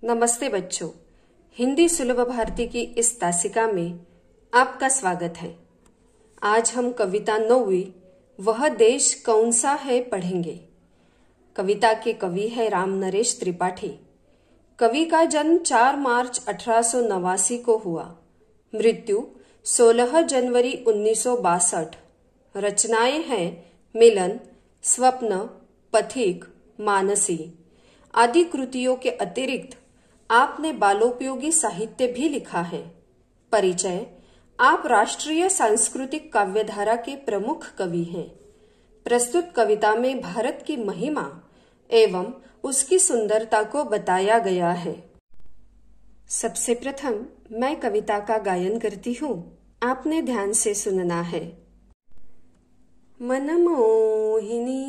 नमस्ते बच्चों, हिंदी सुलभ भारती की इस तासिका में आपका स्वागत है। आज हम कविता 9वीं वह देश कौन सा है पढ़ेंगे। कविता के कवि है राम नरेश त्रिपाठी। कवि का जन्म 4 मार्च 1889 को हुआ। मृत्यु 16 जनवरी 1962। रचनाएं हैं मिलन, स्वप्न, पथिक, मानसी आदि कृतियों के अतिरिक्त आपने बालोपयोगी साहित्य भी लिखा है। परिचय: आप राष्ट्रीय सांस्कृतिक काव्यधारा के प्रमुख कवि हैं। प्रस्तुत कविता में भारत की महिमा एवं उसकी सुंदरता को बताया गया है। सबसे प्रथम मैं कविता का गायन करती हूँ, आपने ध्यान से सुनना है। मनमोहिनी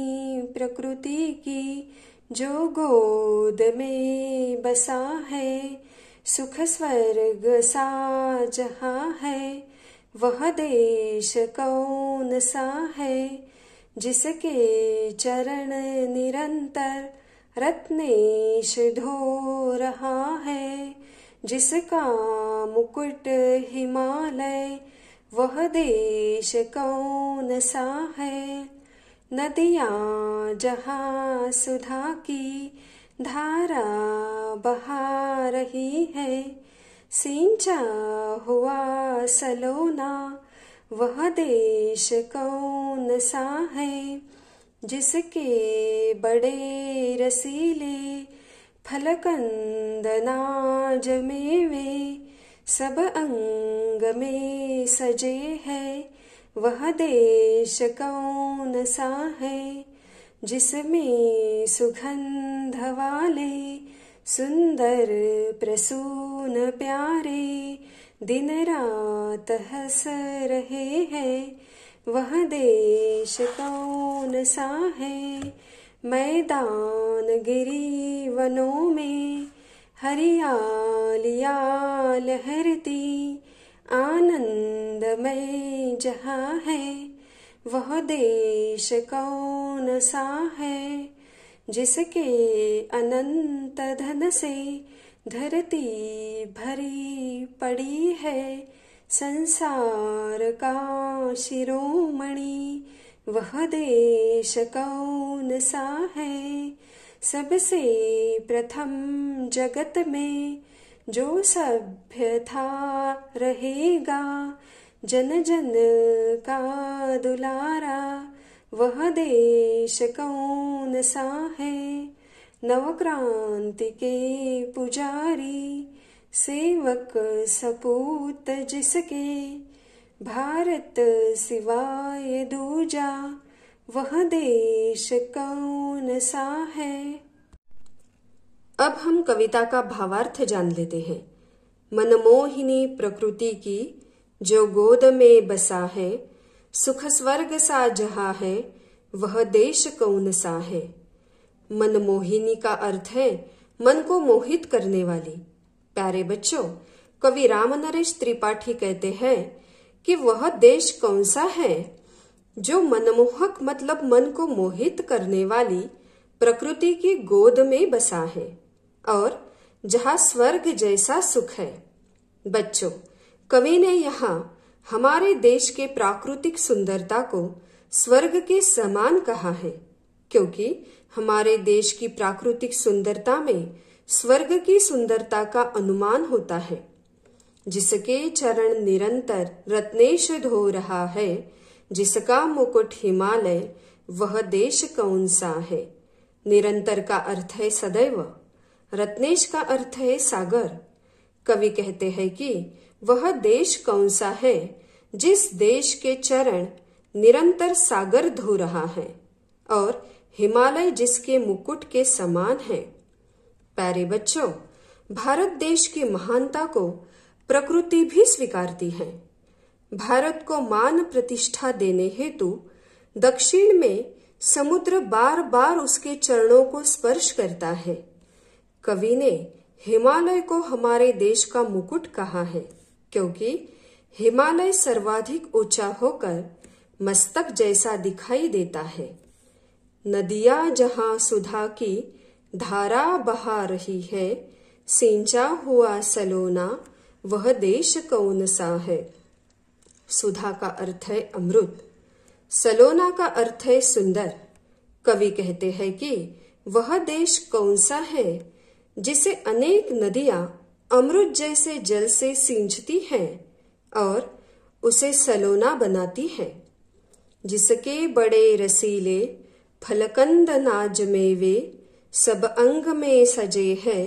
प्रकृति की जो गोद में बसा है, सुख स्वर्ग सा जहाँ है, वह देश कौन सा है, जिसके चरण निरंतर रत्नेश धो रहा है, जिसका मुकुट हिमालय, वह देश कौन सा है। नदियाँ जहाँ सुधा की धारा बहा रही है, सिंचा हुआ सलोना, वह देश कौन सा है, जिसके बड़े रसीले फलकंद नाज मेवे सब अंग में सजे है, वह देश कौन सा है, जिसमें सुगंध वाले सुंदर प्रसून प्यारे दिन रात हंस रहे हैं, वह देश कौन सा है। मैदान गिरी वनों में हरियालियाँ लहरती, आनंदमय जहाँ है, वह देश कौन सा है, जिसके अनंत धन से धरती भरी पड़ी है, संसार का शिरोमणि, वह देश कौन सा है। सबसे प्रथम जगत में जो सभ्य था रहेगा, जन जन का दुलारा, वह देश कौन सा है। नवक्रांति के पुजारी सेवक सपूत जिसके, भारत सिवाय दूजा, वह देश कौन सा है। अब हम कविता का भावार्थ जान लेते हैं। मनमोहिनी प्रकृति की जो गोद में बसा है, सुख स्वर्ग सा जहाँ है, वह देश कौन सा है। मनमोहिनी का अर्थ है मन को मोहित करने वाली। प्यारे बच्चों, कवि राम नरेश त्रिपाठी कहते हैं कि वह देश कौन सा है जो मनमोहक मतलब मन को मोहित करने वाली प्रकृति की गोद में बसा है और जहाँ स्वर्ग जैसा सुख है। बच्चों, कवि ने यहाँ हमारे देश के प्राकृतिक सुंदरता को स्वर्ग के समान कहा है, क्योंकि हमारे देश की प्राकृतिक सुंदरता में स्वर्ग की सुंदरता का अनुमान होता है। जिसके चरण निरंतर रत्नेश धो रहा है, जिसका मुकुट हिमालय, वह देश कौन सा है। निरंतर का अर्थ है सदैव, रत्नेश का अर्थ है सागर। कवि कहते हैं कि वह देश कौन सा है जिस देश के चरण निरंतर सागर धो रहा है और हिमालय जिसके मुकुट के समान है। प्यारे बच्चों, भारत देश की महानता को प्रकृति भी स्वीकारती है। भारत को मान प्रतिष्ठा देने हेतु दक्षिण में समुद्र बार बार उसके चरणों को स्पर्श करता है। कवि ने हिमालय को हमारे देश का मुकुट कहा है, क्योंकि हिमालय सर्वाधिक ऊंचा होकर मस्तक जैसा दिखाई देता है। नदियां जहां सुधा की धारा बहा रही है, सिंचा हुआ सलोना वह देश कौन सा है। सुधा का अर्थ है अमृत, सलोना का अर्थ है सुंदर। कवि कहते हैं कि वह देश कौन सा है जिसे अनेक नदियां अमृत जैसे जल से सींचती हैं और उसे सलोना बनाती हैं, जिसके बड़े रसीले फलकंद नाज मेवे सब अंग में सजे है,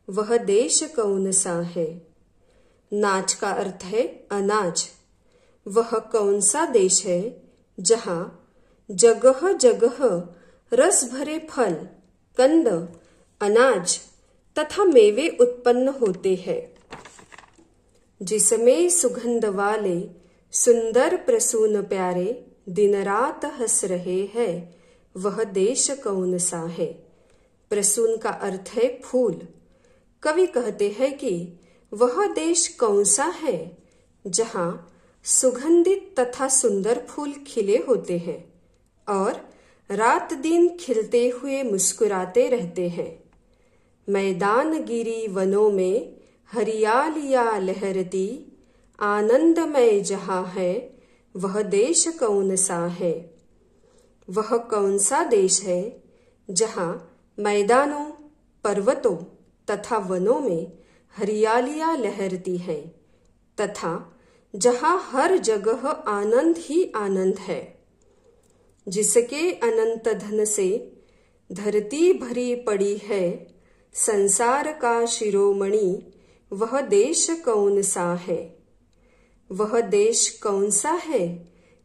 वह देश कौन सा है। नाच का अर्थ है अनाज। वह कौन सा देश है जहां जगह जगह रस भरे फल, कंद, अनाज तथा मेवे उत्पन्न होते हैं, जिसमें सुगंध वाले सुंदर प्रसून प्यारे दिन रात हंस रहे हैं, वह देश कौन सा है। प्रसून का अर्थ है फूल। कवि कहते हैं कि वह देश कौन सा है जहां सुगंधित तथा सुंदर फूल खिले होते हैं और रात दिन खिलते हुए मुस्कुराते रहते हैं। मैदान गिरी वनों में हरियालियां लहरती, आनंदमय जहां है, वह देश कौन सा है। वह कौन सा देश है जहां मैदानों, पर्वतों तथा वनों में हरियालियां लहरती हैं तथा जहां हर जगह आनंद ही आनंद है, जिसके अनंत धन से धरती भरी पड़ी है, संसार का शिरोमणि, वह देश कौन सा है। वह देश कौन सा है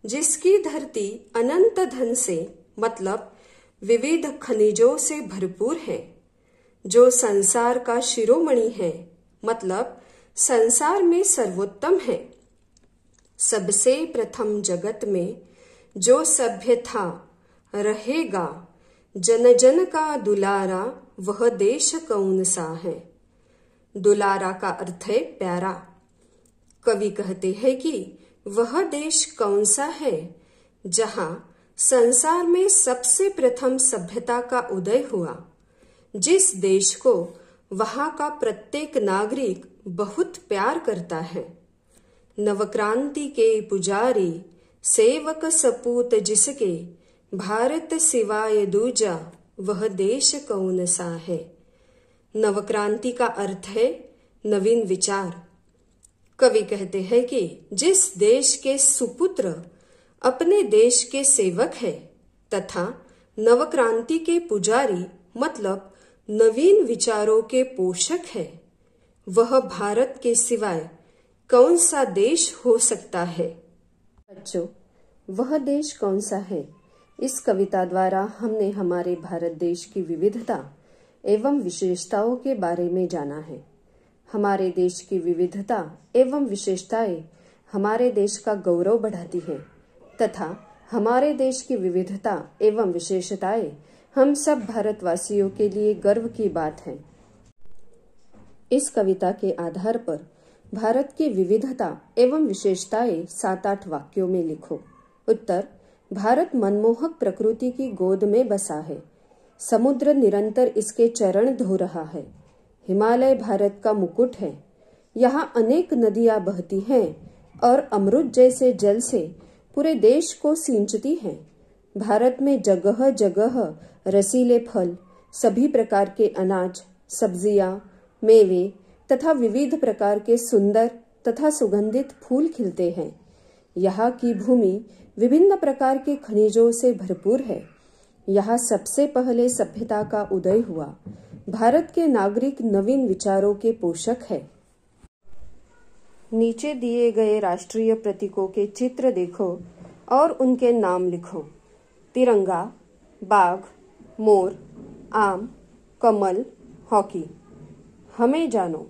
जिसकी धरती अनंत धन से मतलब विविध खनिजों से भरपूर है, जो संसार का शिरोमणि है मतलब संसार में सर्वोत्तम है। सबसे प्रथम जगत में जो सभ्य था रहेगा, जन जन का दुलारा, वह देश कौन सा है। दुलारा का अर्थ है प्यारा। कवि कहते हैं कि वह देश कौन सा है जहां संसार में सबसे प्रथम सभ्यता का उदय हुआ, जिस देश को वहां का प्रत्येक नागरिक बहुत प्यार करता है। नवक्रांति के पुजारी, सेवक सपूत जिसके, भारत सिवाय दूजा, वह देश कौन सा है। नवक्रांति का अर्थ है नवीन विचार। कवि कहते हैं कि जिस देश के सुपुत्र अपने देश के सेवक है तथा नवक्रांति के पुजारी मतलब नवीन विचारों के पोषक है, वह भारत के सिवाय कौन सा देश हो सकता है। बच्चों, वह देश कौन सा है, इस कविता द्वारा हमने हमारे भारत देश की विविधता एवं विशेषताओं के बारे में जाना है। हमारे देश की विविधता एवं विशेषताएं हमारे देश का गौरव बढ़ाती है तथा हमारे देश की विविधता एवं विशेषताएं हम सब भारतवासियों के लिए गर्व की बात है। इस कविता के आधार पर भारत की विविधता एवं विशेषताएं 7-8 वाक्यों में लिखो। उत्तर: भारत मनमोहक प्रकृति की गोद में बसा है। समुद्र निरंतर इसके चरण धो रहा है। हिमालय भारत का मुकुट है। यहाँ अनेक नदियां बहती हैं और अमृत जैसे जल से पूरे देश को सींचती हैं। भारत में जगह जगह रसीले फल, सभी प्रकार के अनाज, सब्जियां, मेवे तथा विविध प्रकार के सुंदर तथा सुगंधित फूल खिलते हैं। यहाँ की भूमि विभिन्न प्रकार के खनिजों से भरपूर है। यहाँ सबसे पहले सभ्यता का उदय हुआ। भारत के नागरिक नवीन विचारों के पोषक है। नीचे दिए गए राष्ट्रीय प्रतीकों के चित्र देखो और उनके नाम लिखो। तिरंगा, बाघ, मोर, आम, कमल, हॉकी। हमें जानो।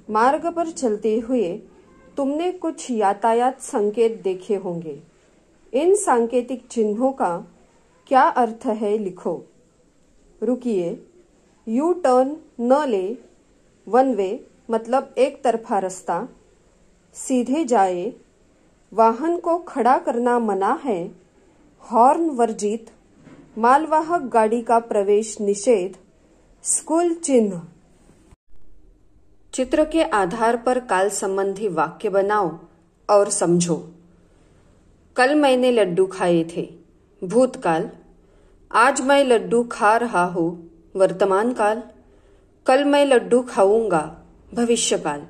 मार्ग पर चलते हुए तुमने कुछ यातायात संकेत देखे होंगे। इन सांकेतिक चिन्हों का क्या अर्थ है लिखो। रुकिए, यू टर्न न ले, वन वे मतलब एक तरफा रास्ता, सीधे जाए, वाहन को खड़ा करना मना है, हॉर्न वर्जित, मालवाहक गाड़ी का प्रवेश निषेध, स्कूल चिन्ह। चित्र के आधार पर काल संबंधी वाक्य बनाओ और समझो। कल मैंने लड्डू खाए थे, भूतकाल। आज मैं लड्डू खा रहा हूँ, वर्तमान काल। कल मैं लड्डू खाऊंगा, भविष्यकाल।